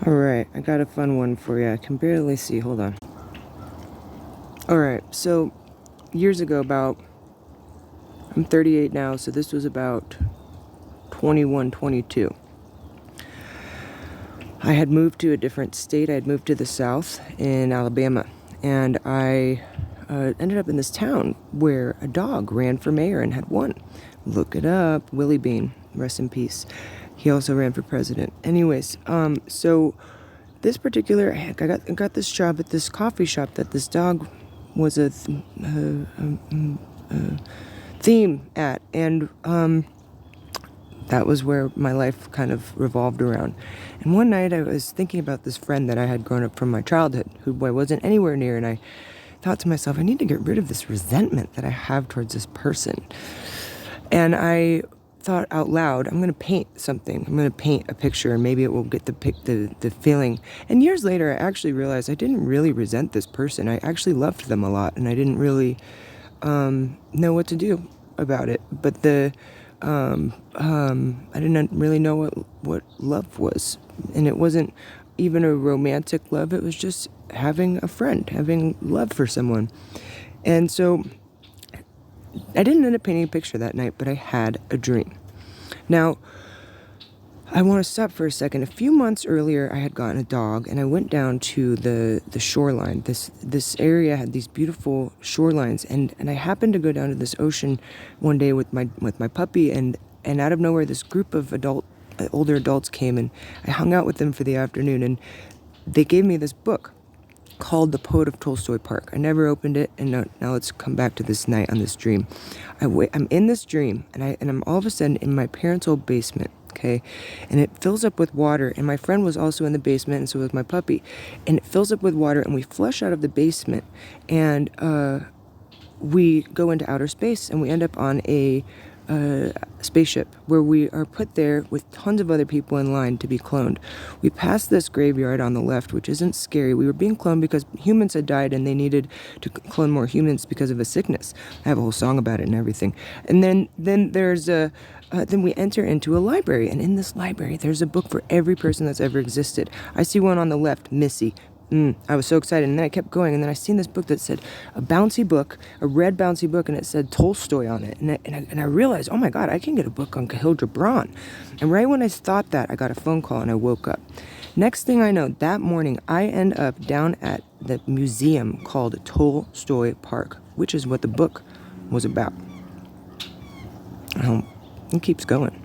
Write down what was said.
Alright, I got a fun one for you. I can barely see. Hold on. Alright, so years ago, I'm 38 now, so this was about 21, 22. I had moved to a different state. I had moved to the South in Alabama, and I ended up in this town where a dog ran for mayor and had won. Look it up. Willie Bean, rest in peace. He also ran for president. Anyways, so this particular, I got this job at this coffee shop that this dog was a theme at, and that was where my life kind of revolved around. And one night I was thinking about this friend that I had grown up from my childhood, who I wasn't anywhere near, and I thought to myself, I need to get rid of this resentment that I have towards this person. And I thought out loud, I'm going to paint something. I'm going to paint a picture, and maybe it will get the feeling. And years later, I actually realized I didn't really resent this person. I actually loved them a lot, and I didn't really know what to do about it. But I didn't really know what love was, and it wasn't even a romantic love. It was just having a friend, having love for someone. And so I didn't end up painting a picture that night, but I had a dream. Now, I want to stop for a second. A few months earlier, I had gotten a dog, and I went down to the shoreline. This area had these beautiful shorelines, and I happened to go down to this ocean one day with my puppy, and out of nowhere, this group of older adults came, and I hung out with them for the afternoon, and they gave me this book called The Poet of Tolstoy Park. I never opened it, and now let's come back to this night on this dream. I'm in this dream, and I'm all of a sudden in my parents' old basement, okay? And it fills up with water, and my friend was also in the basement, and so was my puppy. And it fills up with water, and we flush out of the basement, and we go into outer space, and we end up on a spaceship where we are put there with tons of other people in line to be cloned. We passed this graveyard on the left, which isn't scary. We were being cloned because humans had died and they needed to clone more humans because of a sickness. I have a whole song about it and everything. And then there's then we enter into a library, and in this library there's a book for every person that's ever existed. I see one on the left, Missy. I was so excited, and then I kept going, and then I seen this book that said a bouncy book, a red bouncy book, and it said Tolstoy on it, and I realized, oh my God, I can get a book on Khalil Gibran. And right when I thought that, I got a phone call, and I woke up. Next thing I know, that morning, I end up down at the museum called Tolstoy Park, which is what the book was about. It keeps going.